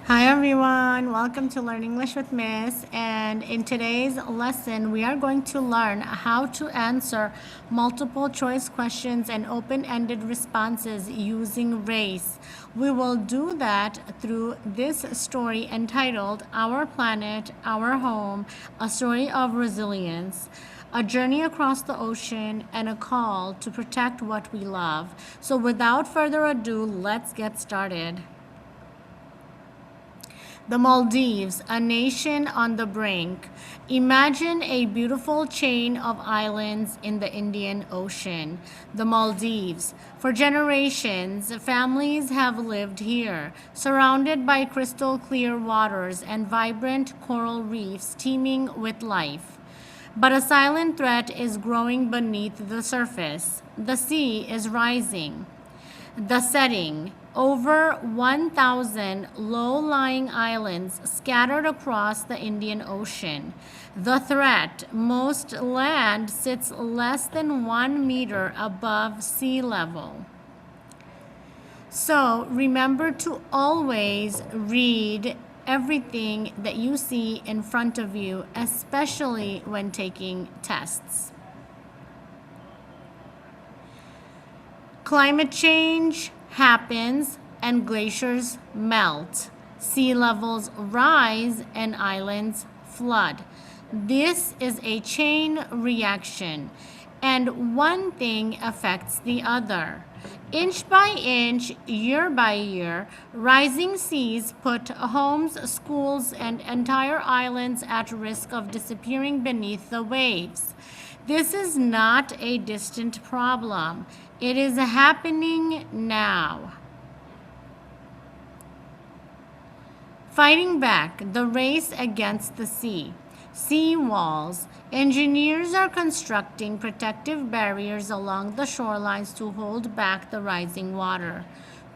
Hi everyone, welcome to Learn English with Miss. And in today's lesson, we are going to learn how to answer multiple choice questions and open-ended responses using R.A.C.E. We will do that through this story entitled Our Planet, Our Home, A Story of Resilience, a journey across the ocean, and a call to protect what we love. So without further ado, let's get started. The Maldives, a nation on the brink. Imagine a beautiful chain of islands in the Indian Ocean. The Maldives. For generations, families have lived here, surrounded by crystal clear waters and vibrant coral reefs teeming with life. But a silent threat is growing beneath the surface. The sea is rising. The setting: over 1,000 low-lying islands scattered across the Indian Ocean. The threat: most land sits less than 1 meter above sea level. So remember to always read everything that you see in front of you, especially when taking tests. Climate change happens and glaciers melt. Sea levels rise and islands flood. This is a chain reaction, and one thing affects the other. Inch by inch, year by year, rising seas put homes, schools, and entire islands at risk of disappearing beneath the waves. This is not a distant problem. It is happening now. Fighting back, the race against the sea. Sea walls. Engineers are constructing protective barriers along the shorelines to hold back the rising water.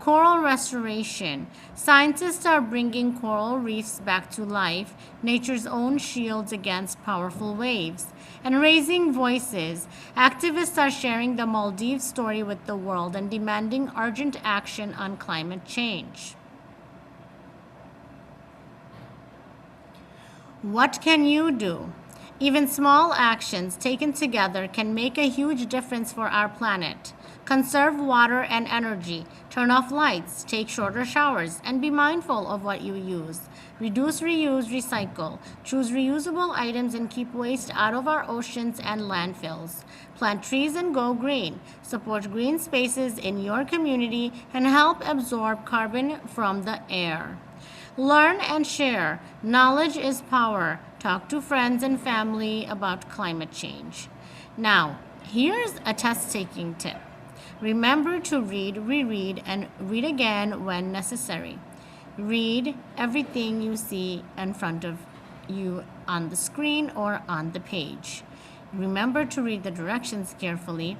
Coral restoration. Scientists are bringing coral reefs back to life, nature's own shields against powerful waves. And raising voices. Activists are sharing the Maldives story with the world and demanding urgent action on climate change. What can you do? Even small actions taken together can make a huge difference for our planet. Conserve water and energy. Turn off lights, take shorter showers, and be mindful of what you use. Reduce, reuse, recycle. Choose reusable items and keep waste out of our oceans and landfills. Plant trees and go green. Support green spaces in your community and help absorb carbon from the air. Learn and share. Knowledge is power. Talk to friends and family about climate change. Now, here's a test-taking tip. Remember to read, reread, and read again when necessary. Read everything you see in front of you on the screen or on the page. Remember to read the directions carefully,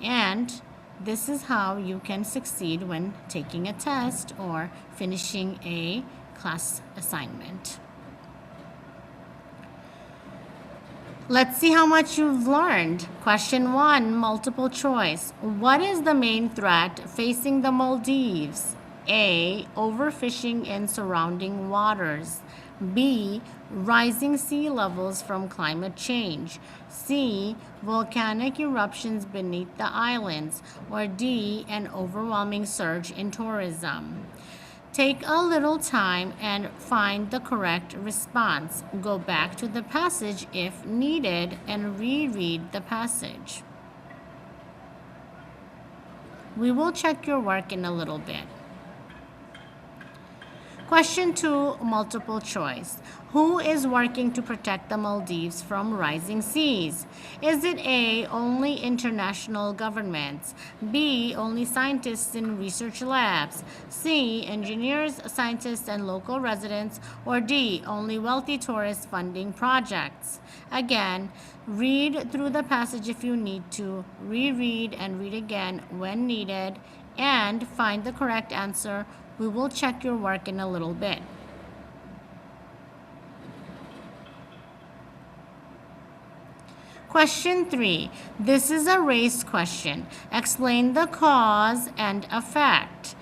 and this is how you can succeed when taking a test or finishing a class assignment. Let's see how much you've learned. Question 1, multiple choice. What is the main threat facing the Maldives? A, overfishing in surrounding waters. B, rising sea levels from climate change. C, volcanic eruptions beneath the islands. Or D, an overwhelming surge in tourism. Take a little time and find the correct response. Go back to the passage if needed and reread the passage. We will check your work in a little bit. Question 2, multiple choice. Who is working to protect the Maldives from rising seas? Is it A, only international governments? B, only scientists in research labs? C, engineers, scientists, and local residents? Or D, only wealthy tourists funding projects? Again, read through the passage if you need to, reread and read again when needed, and find the correct answer. We will check your work in a little bit. Question 3. This is a race question. Explain the cause and effect.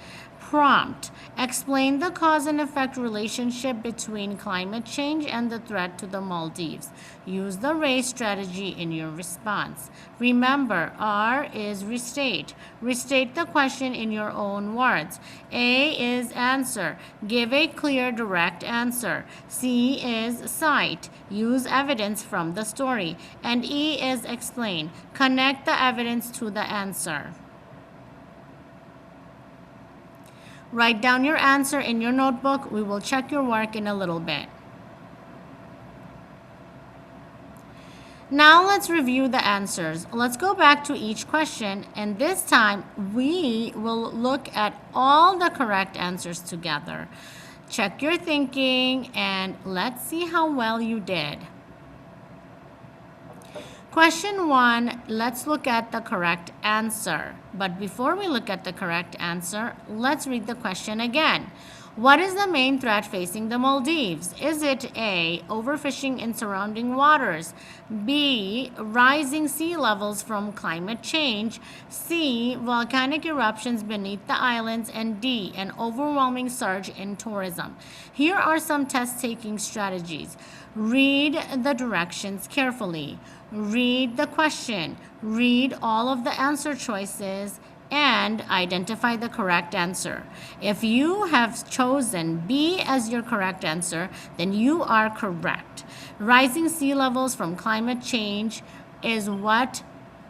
Prompt. Explain the cause and effect relationship between climate change and the threat to the Maldives. Use the R.A.C.E strategy in your response. Remember, R is restate. Restate the question in your own words. A is answer. Give a clear, direct answer. C is cite. Use evidence from the story. And E is explain. Connect the evidence to the answer. Write down your answer in your notebook. We will check your work in a little bit. Now let's review the answers. Let's go back to each question, and this time we will look at all the correct answers together. Check your thinking and let's see how well you did. Question 1, let's look at the correct answer. But before we look at the correct answer, let's read the question again. What is the main threat facing the Maldives? Is it A, overfishing in surrounding waters, B, rising sea levels from climate change, C, volcanic eruptions beneath the islands, and D, an overwhelming surge in tourism? Here are some test-taking strategies. Read the directions carefully. Read the question. Read all of the answer choices and identify the correct answer. If you have chosen B as your correct answer, then you are correct. Rising sea levels from climate change is what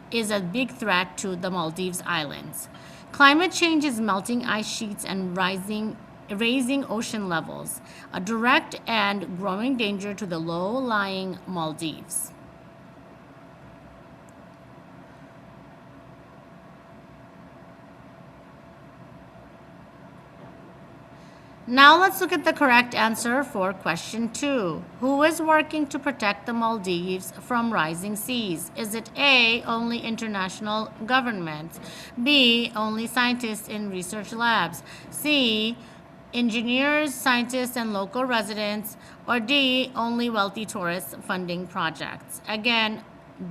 is a big threat to the Maldives Islands. Climate change is melting ice sheets and raising ocean levels, a direct and growing danger to the low-lying Maldives. Now let's look at the correct answer for question 2. Who is working to protect the Maldives from rising seas? Is it A, only international governments, B, only scientists in research labs, C, engineers, scientists, and local residents, or D, only wealthy tourists funding projects? Again,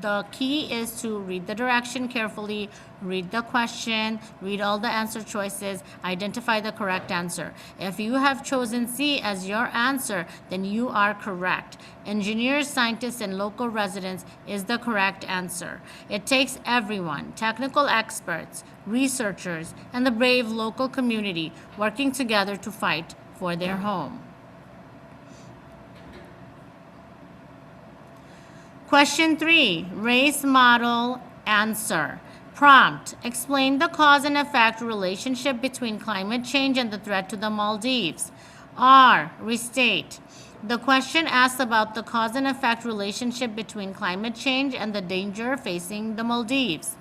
the key is to read the direction carefully, read the question, read all the answer choices, identify the correct answer. If you have chosen C as your answer, then you are correct. Engineers, scientists, and local residents is the correct answer. It takes everyone, technical experts, researchers, and the brave local community working together to fight for their home. Question 3, R.A.C.E model answer. Prompt, explain the cause and effect relationship between climate change and the threat to the Maldives. R, restate. The question asks about the cause and effect relationship between climate change and the danger facing the Maldives.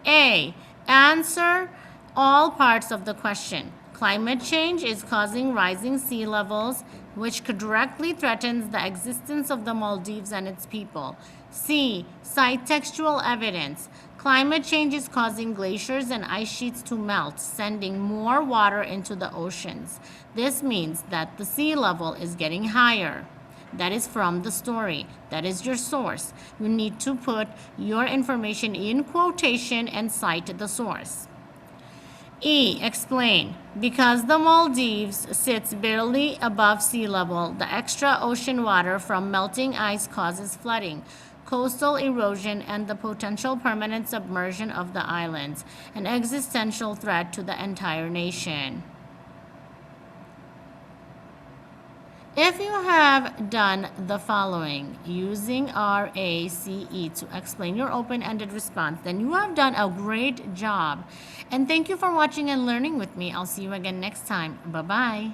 A, answer all parts of the question. Climate change is causing rising sea levels, which could directly threaten the existence of the Maldives and its people. C, cite textual evidence. Climate change is causing glaciers and ice sheets to melt, sending more water into the oceans. This means that the sea level is getting higher. That is from the story. That is your source. You need to put your information in quotation and cite the source. E, explain. Because the Maldives sits barely above sea level, the extra ocean water from melting ice causes flooding, coastal erosion, and the potential permanent submersion of the islands, an existential threat to the entire nation. If you have done the following using R.A.C.E to explain your open-ended response, then you have done a great job. And thank you for watching and learning with me. I'll see you again next time. Bye-bye.